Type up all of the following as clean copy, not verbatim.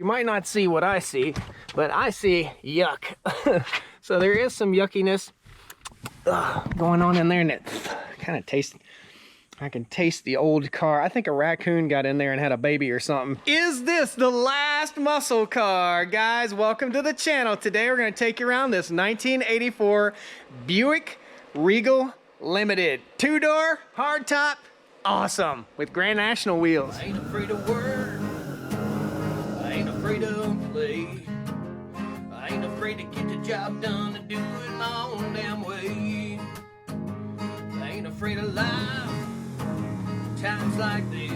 You might not see what I see, but I see yuck. So there is some yuckiness going on in there, and it kind of tastes, I can taste the old car. I think a raccoon got in there and had a baby or something. Is this the last muscle car? Guys, welcome to the channel. Today we're gonna take you around this 1984 Buick Regal Limited. Two-door, hardtop, awesome, with Grand National wheels. I ain't afraid of work. I ain't afraid of play. I ain't afraid to get the job done and do it my own damn way. I ain't afraid of life. Times like this.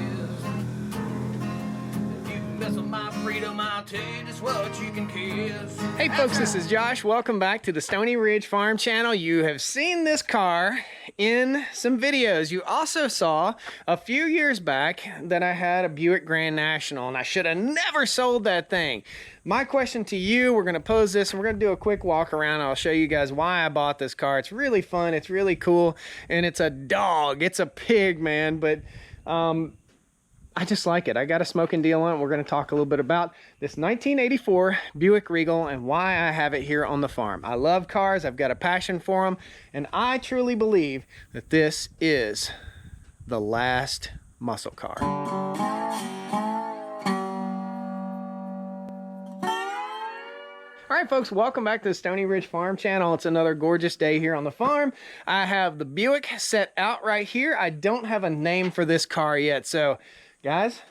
If you mess with my freedom, I'll tell you just what you can kiss. Hey folks, this is Josh. Welcome back to the Stoney Ridge Farm channel. You have seen this car in some videos. You also saw a few years back that I had a Buick Grand National, and I should have never sold that thing. My question to you, we're going to pose this and we're going to do a quick walk around. I'll show you guys why I bought this car. It's really fun, it's really cool, and it's a dog. It's a pig, man, but I just like it. I got a smoking deal on it. We're going to talk a little bit about this 1984 Buick Regal and why I have it here on the farm. I love cars. I've got a passion for them, and I truly believe that this is the last muscle car. All right, folks, welcome back to the Stoney Ridge Farm channel. It's another gorgeous day here on the farm. I have the Buick set out right here. I don't have a name for this car yet, so guys,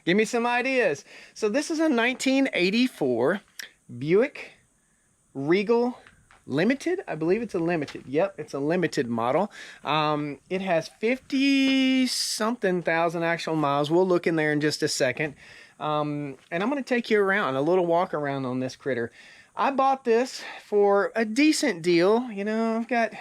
give me some ideas. So this is a 1984 Buick Regal Limited. I believe it's a limited. Yep, it's a limited model. It has 50-something thousand actual miles. We'll look in there in just a second. And I'm going to take you around, a little walk around on this critter. I bought this for a decent deal. You know, I've got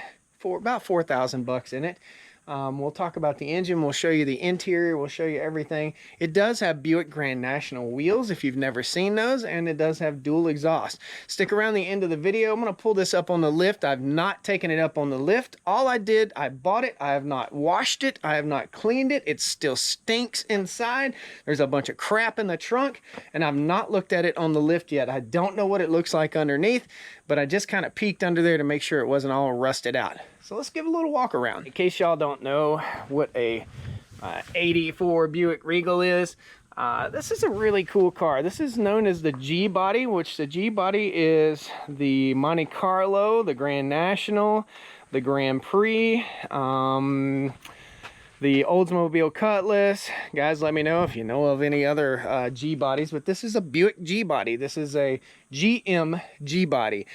about 4,000 bucks in it. We'll talk about the engine. We'll show you the interior. We'll show you everything. It does have Buick Grand National wheels if you've never seen those, and it does have dual exhaust. Stick around the end of the video. I'm going to pull this up on the lift. I've not taken it up on the lift. All I did, I bought it. I have not washed it. I have not cleaned it. It still stinks inside. There's a bunch of crap in the trunk, and I've not looked at it on the lift yet. I don't know what it looks like underneath, but I just kind of peeked under there to make sure it wasn't all rusted out. So let's give a little walk around. In case y'all don't know what a 84 Buick Regal is, this is a really cool car. This is known as the G-Body, which the G-Body is the Monte Carlo, the Grand National, the Grand Prix, the Oldsmobile Cutlass. Guys, let me know if you know of any other G-Bodies, but this is a Buick G-Body. This is a GM G-Body.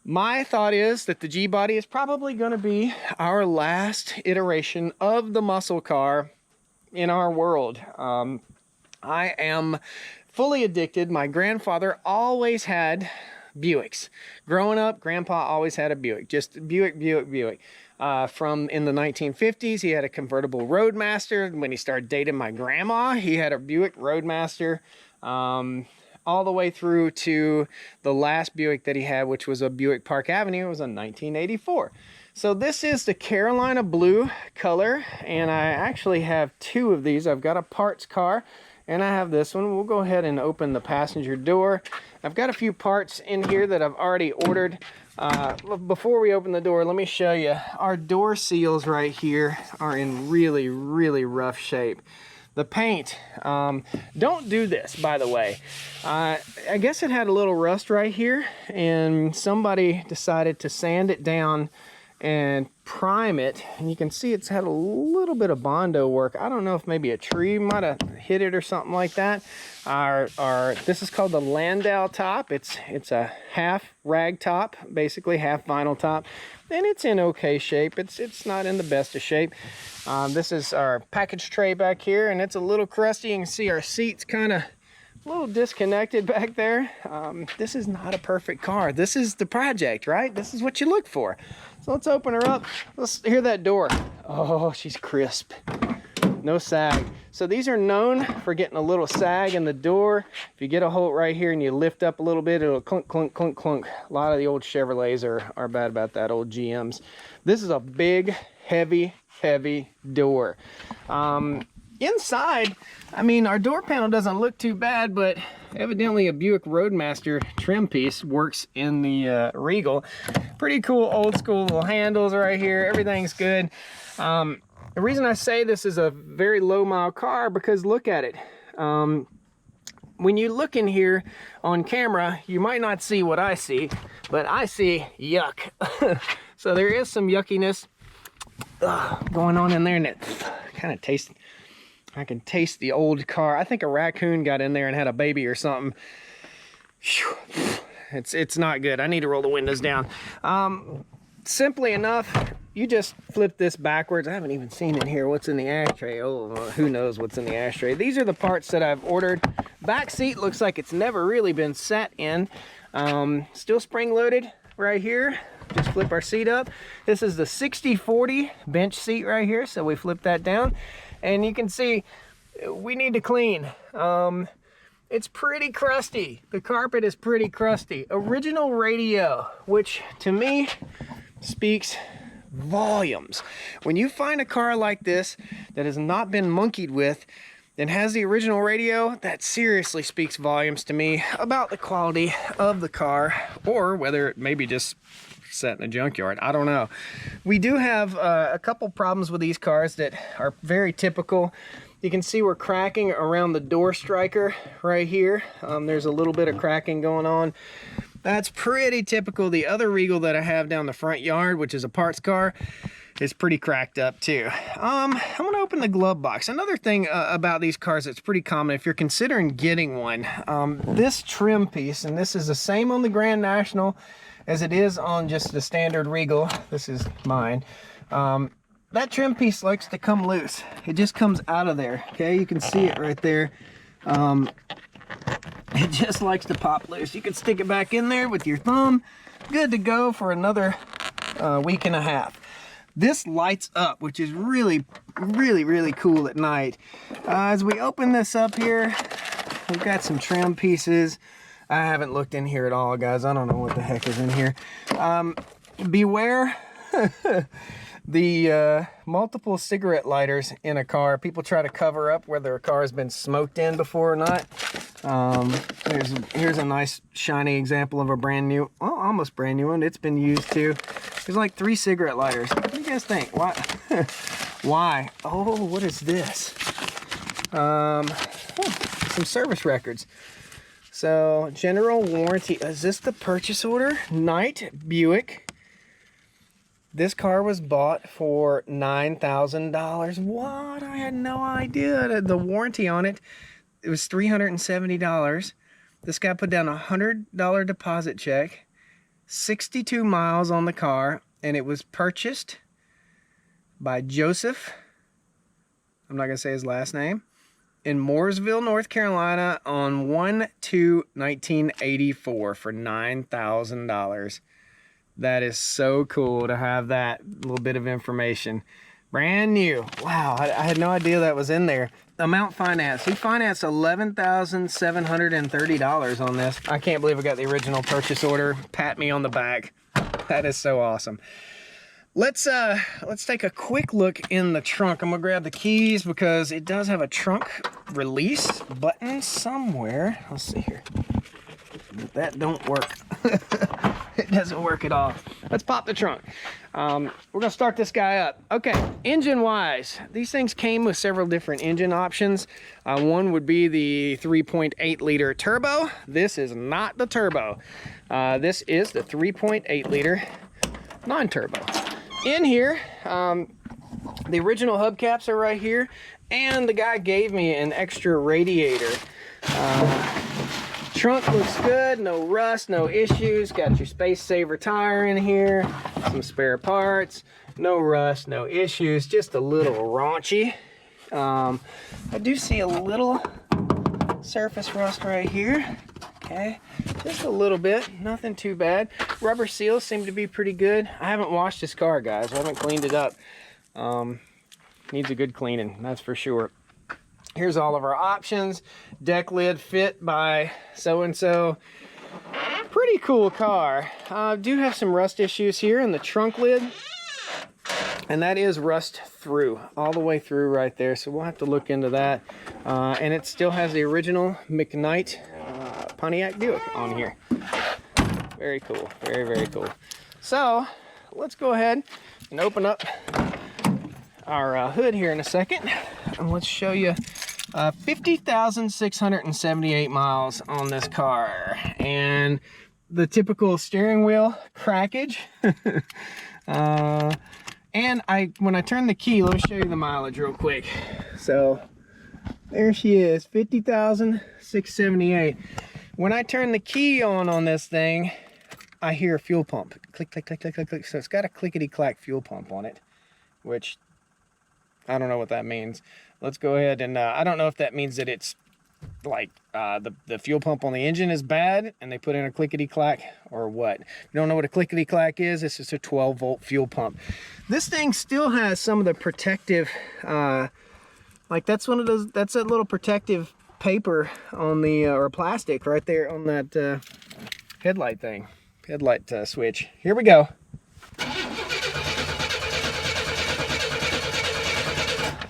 My thought is that the G-Body is probably going to be our last iteration of the muscle car in our world. I am fully addicted. My grandfather always had Buicks. Growing up, Grandpa always had a Buick. Just Buick, Buick, Buick. From in the 1950s, he had a convertible Roadmaster. When he started dating my grandma, he had a Buick Roadmaster. All the way through to the last Buick that he had, which was a Buick Park Avenue. It was a 1984. So this is the Carolina blue color, and I actually have two of these. I've got a parts car, and I have this one. We'll go ahead and open the passenger door. I've got a few parts in here that I've already ordered. Before we open the door, let me show you. Our door seals right here are in really, really rough shape. The paint, don't do this, by the way. I guess it had a little rust right here, and somebody decided to sand it down and prime it. And you can see it's had a little bit of Bondo work. I don't know if maybe a tree might have hit it or something like that. This is called the Landau top. It's a half rag top, basically half vinyl top. And it's in okay shape. It's not in the best of shape. This is our package tray back here, and it's a little crusty. You can see our seats kind of a little disconnected back there. This is not a perfect car. This is the project, right? This is what you look for. So let's open her up. Let's hear that door. Oh, she's crisp. No sag. So these are known for getting a little sag in the door. If you get a hold right here and you lift up a little bit, it'll clunk, clunk, clunk, clunk. A lot of the old Chevrolets are bad about that, old GMs. This is a big, heavy door. inside, I mean, our door panel doesn't look too bad, but evidently a Buick Roadmaster trim piece works in the Regal. Pretty cool old school little handles right here. Everything's good. The reason I say this is a very low mile car because look at it. When you look in here on camera, you might not see what I see, but I see yuck. So there is some yuckiness going on in there, and it kind of tastes, I can taste the old car. I think a raccoon got in there and had a baby or something. Whew. It's not good. I need to roll the windows down. Simply enough, you just flip this backwards. I haven't even seen in here what's in the ashtray. Oh, who knows what's in the ashtray. These are the parts that I've ordered. Back seat looks like it's never really been sat in. Still spring loaded right here. Just flip our seat up. This is the 60/40 bench seat right here, so we flip that down. And you can see we need to clean. It's pretty crusty. The carpet is pretty crusty. Original radio, which to me speaks volumes. When you find a car like this that has not been monkeyed with and has the original radio, that seriously speaks volumes to me about the quality of the car, or whether it maybe just sat in a junkyard. I don't know. We do have a couple problems with these cars that are very typical. You can see we're cracking around the door striker right here. There's a little bit of cracking going on. That's pretty typical. The other Regal that I have down the front yard, which is a parts car, is pretty cracked up too. I'm gonna open the glove box. Another thing about these cars that's pretty common, if you're considering getting one, this trim piece, and this is the same on the Grand National as it is on just the standard Regal. This is mine. That trim piece likes to come loose. It just comes out of there, okay? You can see it right there. It just likes to pop loose. You can stick it back in there with your thumb. Good to go for another week and a half. This lights up, which is really, really, really cool at night. As we open this up here, we've got some trim pieces. I haven't looked in here at all, guys. I don't know what the heck is in here. Beware the multiple cigarette lighters in a car. People try to cover up whether a car has been smoked in before or not. Here's a nice shiny example of a brand new, well, almost brand new one. It's been used too. There's like 3 cigarette lighters. What do you guys think? Why? Why? Oh, what is this? Some service records. So, general warranty. Is this the purchase order? Knight Buick. This car was bought for $9,000. What? I had no idea. The warranty on it, it was $370. This guy put down a $100 deposit check, 62 miles on the car, and it was purchased by Joseph, I'm not going to say his last name, in Mooresville, North Carolina on 1/2/1984 for $9,000. That is so cool to have that little bit of information. Brand new. Wow, I had no idea that was in there. Amount financed. He financed $11,730 on this. I can't believe I got the original purchase order. Pat me on the back. That is so awesome. Let's take a quick look in the trunk. I'm gonna grab the keys because it does have a trunk release button somewhere. Let's see here. That don't work. It doesn't work at all. Let's pop the trunk. We're gonna start this guy up. Okay, engine wise, these things came with several different engine options. One would be the 3.8 liter turbo. This is not the turbo. This is the 3.8 liter non-turbo. In here, the original hubcaps are right here, and the guy gave me an extra radiator. Trunk looks good, no rust, no issues. Got your space saver tire in here, some spare parts, no rust, no issues, just a little raunchy. I do see a little surface rust right here. Okay, just a little bit, nothing too bad. Rubber seals seem to be pretty good. I haven't washed this car, guys. I haven't cleaned it up. Needs a good cleaning, that's for sure. Here's all of our options. Deck lid fit by so-and-so. Pretty cool car. Do have some rust issues here in the trunk lid. And that is rust through, all the way through right there. So we'll have to look into that. And it still has the original McKnight Pontiac Buick on here. Very cool, very, very cool. So let's go ahead and open up our hood here in a second. And let's show you 50,678 miles on this car. And the typical steering wheel crackage. And when I turn the key, let me show you the mileage real quick. So there she is, 50,678. When I turn the key on this thing, I hear a fuel pump. Click, click, click, click, click, click. So it's got a clickety-clack fuel pump on it, which I don't know what that means. Let's go ahead and, I don't know if that means that it's like the fuel pump on the engine is bad and they put in a clickety-clack or what. If you don't know what a clickety-clack is, this is a 12-volt fuel pump. This thing still has some of the protective, like that's one of those, that's that little protective paper on the, or plastic right there on that headlight thing, headlight switch. Here we go.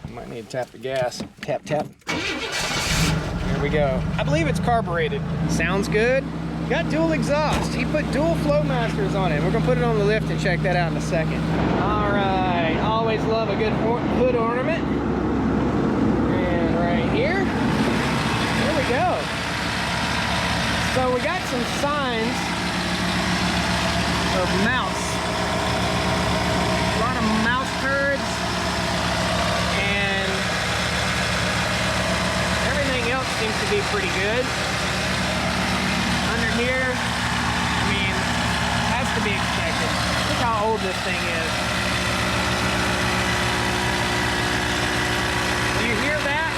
Might need to tap the gas. Tap, tap. Here we go. I believe it's carbureted. Sounds good. Got dual exhaust. He put dual flow masters on it. We're gonna put it on the lift and check that out in a second. All right, always love a good hood ornament. And right here, there we go. So we got some signs of mouse. A lot of mouse turds. And everything else seems to be pretty good. Under here, I mean, has to be expected. Look how old this thing is. Do you hear that?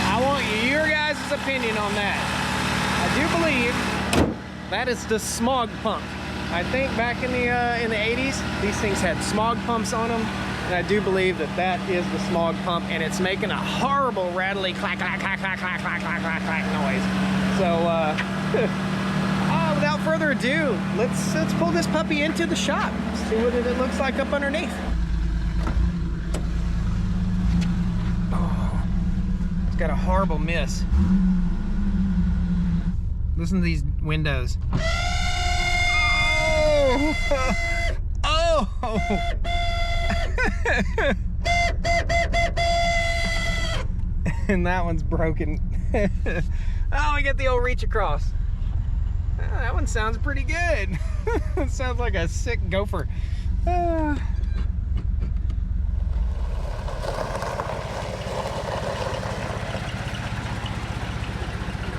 I want your guys' opinion on that. I do believe that is the smog pump. I think back in the 80s, these things had smog pumps on them. And I do believe that that is the smog pump, and it's making a horrible rattly clack, clack, clack, clack, clack, clack, clack, clack, clack noise. So, without further ado, let's pull this puppy into the shop. See what it looks like up underneath. Oh, it's got a horrible miss. Listen to these windows. Oh! Oh! And that one's broken. Oh, we got the old reach across. Oh, that one sounds pretty good. It sounds like a sick gopher.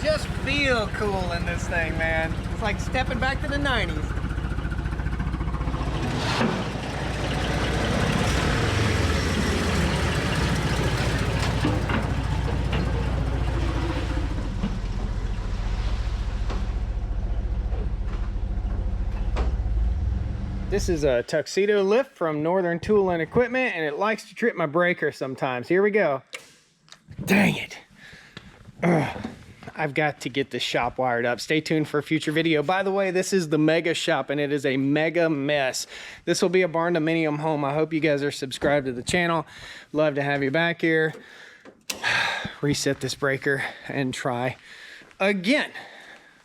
Just feel cool in this thing, man. It's like stepping back to the 90s. This is a tuxedo lift from Northern Tool and Equipment, and it likes to trip my breaker sometimes. Here we go. Dang it. Ugh. I've got to get this shop wired up. Stay tuned for a future video. By the way, this is the mega shop, and it is a mega mess. This will be a barn dominium home. I hope you guys are subscribed to the channel. Love to have you back here. Reset this breaker and try again.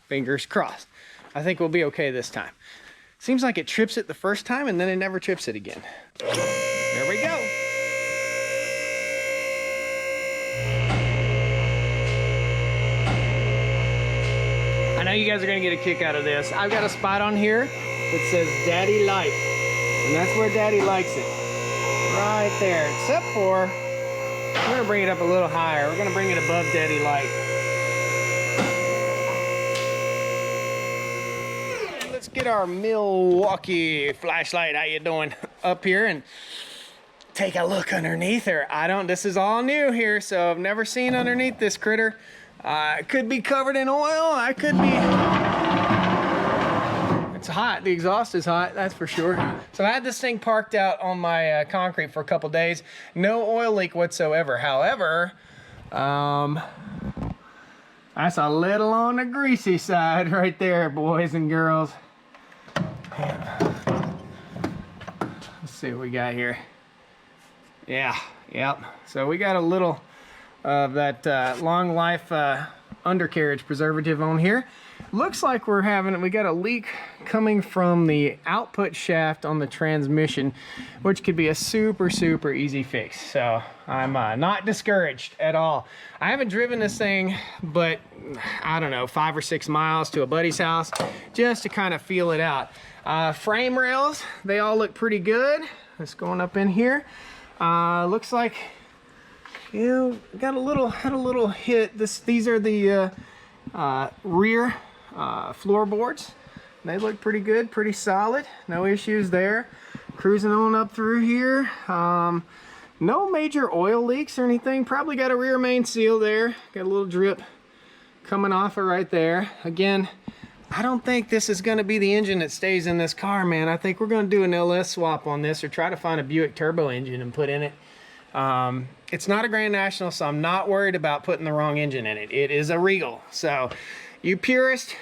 Fingers crossed. I think we'll be okay this time. Seems like it trips it the first time and then it never trips it again. There we go. I know you guys are gonna get a kick out of this. I've got a spot on here that says Daddy Like, and that's where Daddy likes it. Right there, except for, I'm gonna bring it up a little higher. We're gonna bring it above Daddy Like. Let's get our Milwaukee flashlight, how you doing, up here and take a look underneath her. This is all new here, so I've never seen underneath this critter. It could be covered in oil. I could be. It's hot. The exhaust is hot, that's for sure. So I had this thing parked out on my concrete for a couple days. No oil leak whatsoever. However, that's a little on the greasy side right there, boys and girls. see what we got here. Yeah, yep. So we got a little of that long life undercarriage preservative on here. Looks like we got a leak coming from the output shaft on the transmission, which could be a super easy fix. So I'm not discouraged at all. I haven't driven this thing, but I don't know, 5 or 6 miles to a buddy's house just to kind of feel it out. Frame rails, they all look pretty good. It's going up in here. Looks like, you know, had a little hit. These are the rear floorboards. They look pretty good, pretty solid. No issues there. Cruising on up through here. No major oil leaks or anything. Probably got a rear main seal there. Got a little drip coming off it right there. Again, I don't think this is going to be the engine that stays in this car, man. I think we're going to do an LS swap on this, or try to find a Buick turbo engine and put in it. It's not a Grand National, so I'm not worried about putting the wrong engine in it. It is a Regal. So, you purist,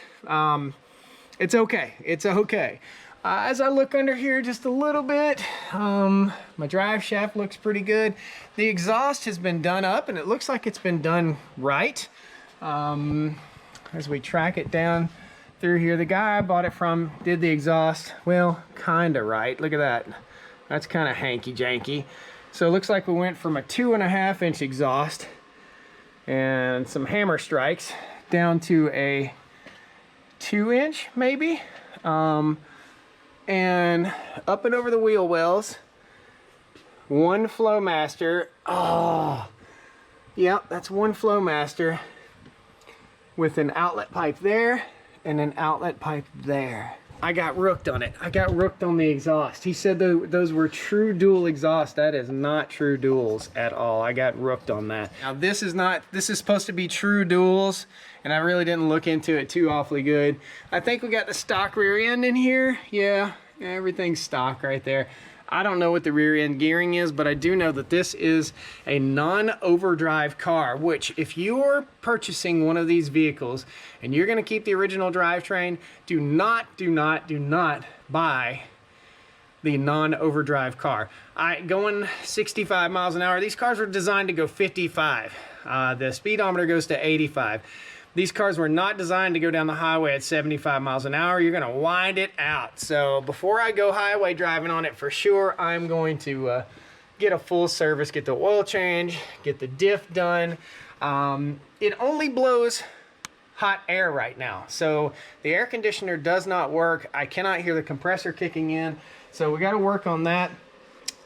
it's okay. It's okay. As I look under here just a little bit, my drive shaft looks pretty good. The exhaust has been done up, and it looks like it's been done right. As we track it down through here, the guy I bought it from did the exhaust, well, kind of right. Look at that. That's kind of hanky-janky. So it looks like we went from a 2.5-inch exhaust and some hammer strikes down to a 2-inch maybe. And up and over the wheel wells, one Flowmaster. Oh, yep, that's one Flowmaster with an outlet pipe there and an outlet pipe there. I got rooked on it. I got rooked on the exhaust. He said those were true dual exhaust. That is not true duals at all. I got rooked on that. Now this is supposed to be true duals, and I really didn't look into it too awfully good. I think we got the stock rear end in here. Yeah, everything's stock right there. I don't know what the rear end gearing is, but I do know that this is a non-overdrive car, which if you're purchasing one of these vehicles and you're going to keep the original drivetrain, do not buy the non-overdrive car. Going 65 miles an hour, these cars were designed to go 55. The speedometer goes to 85. These cars were not designed to go down the highway at 75 miles an hour. You're going to wind it out. So before I go highway driving on it, for sure, I'm going to get a full service, get the oil change, get the diff done. It only blows hot air right now. So the air conditioner does not work. I cannot hear the compressor kicking in. So we got to work on that.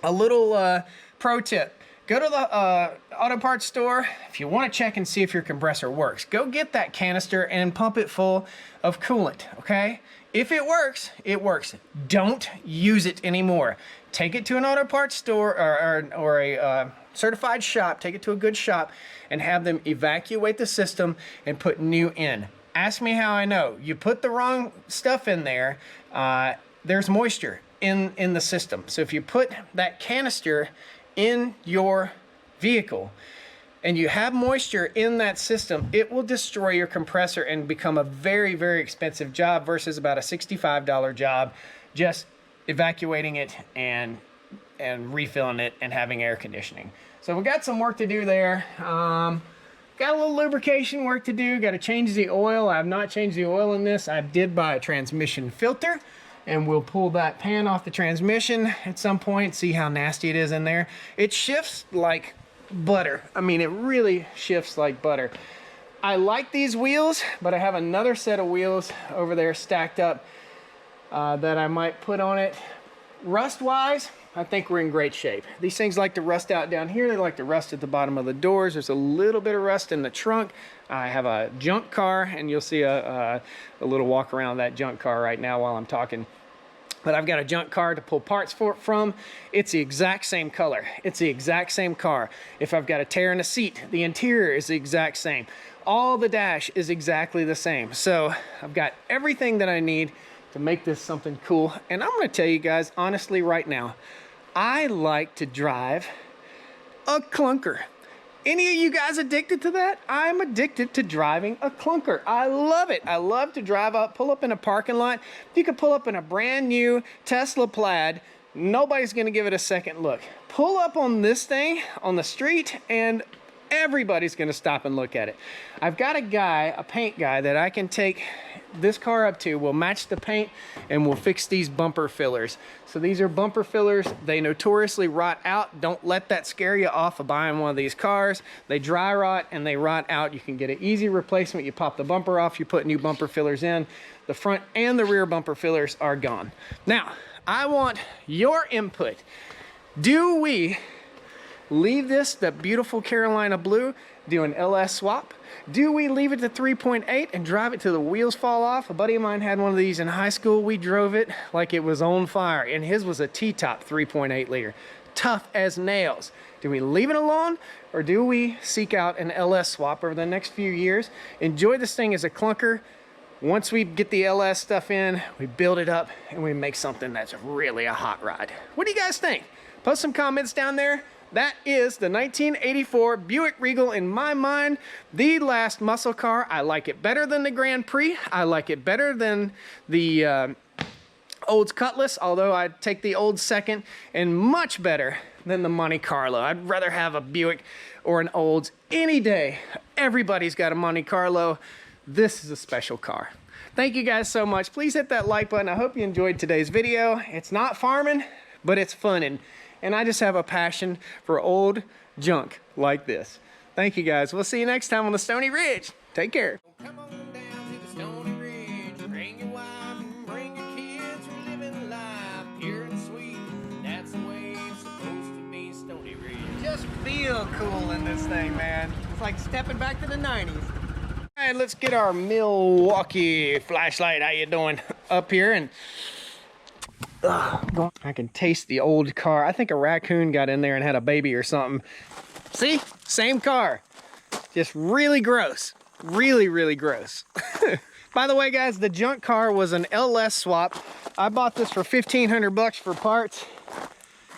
A little pro tip. Go to the auto parts store. If you want to check and see if your compressor works, go get that canister and pump it full of coolant, okay? If it works, it works. Don't use it anymore. Take it to an auto parts store or a certified shop. Take it to a good shop and have them evacuate the system and put new in. Ask me how I know. You put the wrong stuff in there, there's moisture in the system. So if you put that canister in your vehicle and you have moisture in that system, it will destroy your compressor and become a very expensive job versus about a $65 job just evacuating it and refilling it and having air conditioning. So we got some work to do there. Got a little lubrication work to do. Got to change the oil. I have not changed the oil in this. I did buy a transmission filter, and we'll pull that pan off the transmission at some point, see how nasty it is in there. It shifts like butter. I mean, it really shifts like butter. I like these wheels, but I have another set of wheels over there stacked up that I might put on it. Rust-wise, I think we're in great shape. These things like to rust out down here. They like to rust at the bottom of the doors. There's a little bit of rust in the trunk. I have a junk car, and you'll see a little walk around that junk car right now while I'm talking. But I've got a junk car to pull parts from. It's the exact same color. It's the exact same car. If I've got a tear in the seat, the interior is the exact same. All the dash is exactly the same. So I've got everything that I need to make this something cool. And I'm going to tell you guys, honestly, right now, I like to drive a clunker. Any of you guys addicted to that? I'm addicted to driving a clunker. I love it. I love to drive up, pull up in a parking lot. You could pull up in a brand new Tesla Plaid, nobody's gonna give it a second look. Pull up on this thing on the street and everybody's gonna stop and look at it. I've got a guy, a paint guy, that I can take this car up to. We'll match the paint and we'll fix these bumper fillers. So these are bumper fillers. They notoriously rot out. Don't let that scare you off of buying one of these cars. They dry rot and they rot out. You can get an easy replacement. You pop the bumper off, you put new bumper fillers in. The front and the rear bumper fillers are gone. Now, I want your input. Do we leave this, the beautiful Carolina blue, do an LS swap? Do we leave it to 3.8 and drive it till the wheels fall off? A buddy of mine had one of these in high school. We drove it like it was on fire, and his was a T-top 3.8 liter. Tough as nails. Do we leave it alone, or do we seek out an LS swap over the next few years? Enjoy this thing as a clunker. Once we get the LS stuff in, we build it up, and we make something that's really a hot rod. What do you guys think? Post some comments down there. That is the 1984 Buick Regal. In my mind, the last muscle car. I like it better than the Grand Prix. I like it better than the Olds Cutlass, although I'd take the Olds second, and much better than the Monte Carlo. I'd rather have a Buick or an Olds any day. Everybody's got a Monte Carlo. This is a special car. Thank you guys so much. Please hit that like button. I hope you enjoyed today's video. It's not farming, but it's funning. And I just have a passion for old junk like this. Thank you guys. We'll see you next time on the Stoney Ridge. Take care. Come on down to the Stoney Ridge. Bring your wife and bring your kids. We're living life pure and sweet. That's the way it's supposed to be, Stoney Ridge. Just feel cool in this thing, man. It's like stepping back to the 90s. All right, let's get our Milwaukee flashlight, how you doing, up here. And I can taste the old car. I think a raccoon got in there and had a baby or something. See? Same car. Just really gross. Really, really gross. By the way, guys, the junk car was an LS swap. I bought this for 1,500 bucks for parts.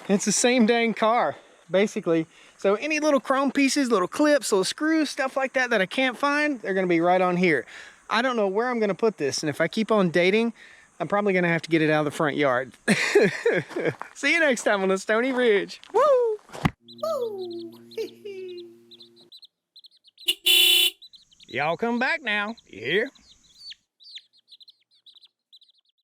It's the same dang car, basically. So any little chrome pieces, little clips, little screws, stuff like that that I can't find, they're gonna be right on here. I don't know where I'm gonna put this, and if I keep on dating, I'm probably gonna have to get it out of the front yard. See you next time on the Stoney Ridge. Woo! Woo! Y'all come back now. You hear?